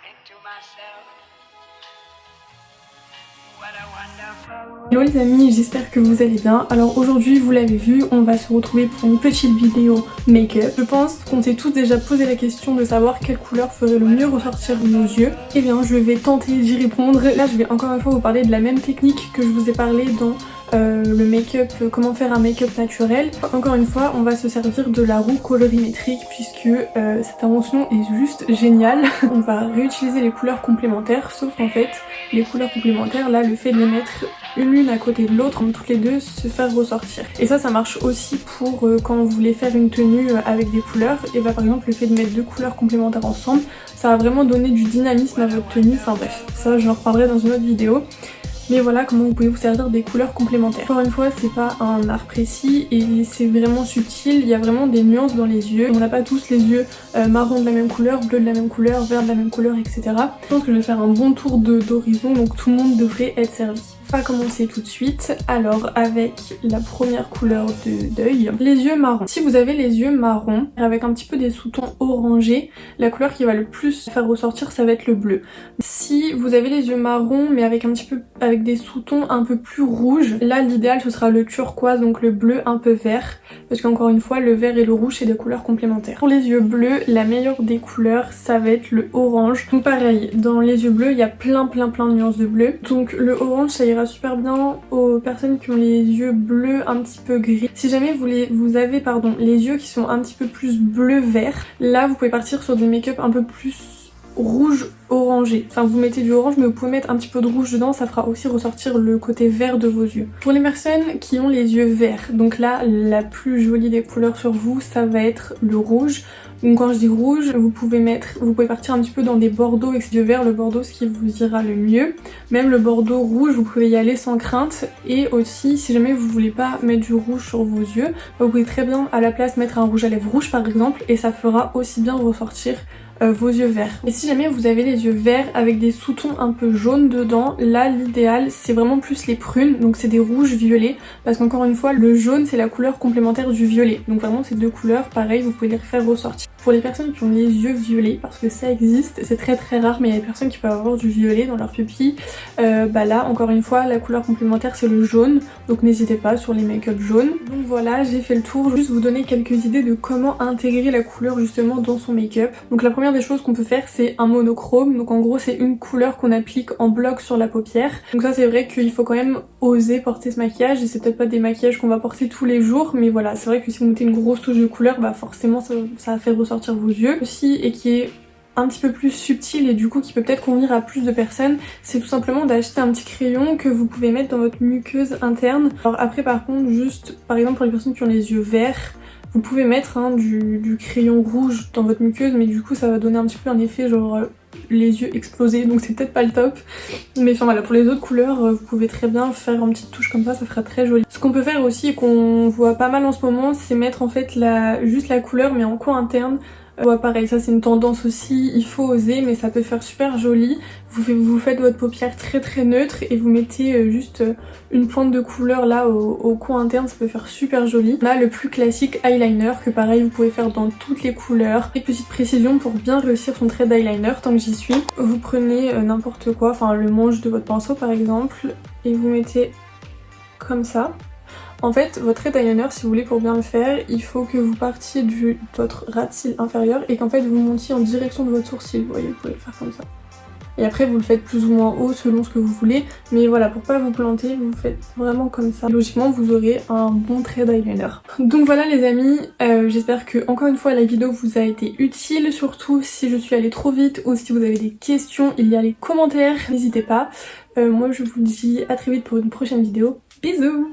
into myself. What a wonderful Hello les amis, j'espère que vous allez bien. Alors aujourd'hui, vous l'avez vu, on va se retrouver pour une petite vidéo make-up. Je pense qu'on s'est tous déjà posé la question de savoir quelle couleur ferait le mieux ressortir nos yeux. Eh bien, je vais tenter d'y répondre. Là, je vais encore une fois vous parler de la même technique que je vous ai parlé dans le make-up, comment faire un make-up naturel. Encore une fois, on va se servir de la roue colorimétrique puisque cette invention est juste géniale. On va réutiliser les couleurs complémentaires, sauf qu'en fait, les couleurs complémentaires, là, le fait de les mettre l'une à côté de l'autre, toutes les deux se faire ressortir. Et ça marche aussi pour quand vous voulez faire une tenue avec des couleurs. Et bah par exemple, le fait de mettre deux couleurs complémentaires ensemble, ça va vraiment donner du dynamisme à votre tenue. Enfin bref, ça j'en reparlerai dans une autre vidéo. Mais voilà comment vous pouvez vous servir des couleurs complémentaires. Encore une fois, c'est pas un art précis et c'est vraiment subtil, il y a vraiment des nuances dans les yeux. On n'a pas tous les yeux marron de la même couleur, bleu de la même couleur, vert de la même couleur, etc. Je pense que je vais faire un bon tour d'horizon, donc tout le monde devrait être servi. On va commencer tout de suite, alors avec la première couleur d'œil, les yeux marrons. Si vous avez les yeux marrons, avec un petit peu des sous-tons orangés, la couleur qui va le plus faire ressortir ça va être le bleu. Si vous avez les yeux marrons mais avec des sous-tons un peu plus rouges, là l'idéal ce sera le turquoise, donc le bleu un peu vert, parce qu'encore une fois le vert et le rouge c'est des couleurs complémentaires. Pour les yeux bleus, la meilleure des couleurs ça va être le orange. Donc pareil, dans les yeux bleus il y a plein de nuances de bleu, donc le orange ça ira super bien aux personnes qui ont les yeux bleus un petit peu gris. Si jamais vous avez les yeux qui sont un petit peu plus bleu-vert, là vous pouvez partir sur des make-up un peu plus rouge orangé. Enfin vous mettez du orange mais vous pouvez mettre un petit peu de rouge dedans, ça fera aussi ressortir le côté vert de vos yeux. Pour les personnes qui ont les yeux verts, donc là la plus jolie des couleurs sur vous ça va être le rouge. Donc quand je dis rouge, vous pouvez partir un petit peu dans des bordeaux avec ces yeux verts, le bordeaux ce qui vous ira le mieux. Même le bordeaux rouge, vous pouvez y aller sans crainte. Et aussi, si jamais vous voulez pas mettre du rouge sur vos yeux, vous pouvez très bien à la place mettre un rouge à lèvres rouge par exemple, et ça fera aussi bien ressortir vos yeux verts. Et si jamais vous avez les yeux verts avec des sous-tons un peu jaunes dedans, là l'idéal c'est vraiment plus les prunes, donc c'est des rouges violets, parce qu'encore une fois le jaune c'est la couleur complémentaire du violet, donc vraiment ces deux couleurs pareil vous pouvez les faire ressortir. Pour les personnes qui ont les yeux violets, parce que ça existe, c'est très rare mais il y a des personnes qui peuvent avoir du violet dans leur pupille, bah là encore une fois la couleur complémentaire c'est le jaune, donc n'hésitez pas sur les make-up jaunes. Donc voilà, j'ai fait le tour, juste vous donner quelques idées de comment intégrer la couleur justement dans son make-up. Donc la première des choses qu'on peut faire c'est un monochrome, donc en gros c'est une couleur qu'on applique en bloc sur la paupière. Donc ça c'est vrai qu'il faut quand même oser porter ce maquillage et c'est peut-être pas des maquillages qu'on va porter tous les jours, mais voilà c'est vrai que si vous mettez une grosse touche de couleur bah forcément ça va faire ressortir vos yeux aussi, et qui est un petit peu plus subtil et du coup qui peut peut-être convenir à plus de personnes, c'est tout simplement d'acheter un petit crayon que vous pouvez mettre dans votre muqueuse interne. Alors après par contre juste par exemple pour les personnes qui ont les yeux verts, vous pouvez mettre du crayon rouge dans votre muqueuse, mais du coup ça va donner un petit peu un effet genre les yeux explosés, donc c'est peut-être pas le top. Mais enfin voilà, pour les autres couleurs, vous pouvez très bien faire une petite touche comme ça fera très joli. Ce qu'on peut faire aussi et qu'on voit pas mal en ce moment, c'est mettre en fait juste la couleur mais en coin interne. Ouais pareil, ça c'est une tendance aussi, il faut oser mais ça peut faire super joli. Vous faites votre paupière très neutre et vous mettez juste une pointe de couleur là au coin interne, ça peut faire super joli. On a le plus classique eyeliner que pareil vous pouvez faire dans toutes les couleurs. Et petite précision pour bien réussir son trait d'eyeliner, tant que j'y suis, vous prenez n'importe quoi, enfin le manche de votre pinceau par exemple, et vous mettez comme ça. En fait, votre trait d'eyeliner, si vous voulez pour bien le faire, il faut que vous partiez de votre ras de cils inférieur et qu'en fait vous montiez en direction de votre sourcil. Vous voyez, vous pouvez le faire comme ça. Et après vous le faites plus ou moins haut selon ce que vous voulez, mais voilà, pour pas vous planter, vous faites vraiment comme ça. Logiquement vous aurez un bon trait d'eyeliner. Donc voilà les amis, j'espère que encore une fois la vidéo vous a été utile, surtout si je suis allée trop vite ou si vous avez des questions, il y a les commentaires, n'hésitez pas. Moi je vous dis à très vite pour une prochaine vidéo. Bisous!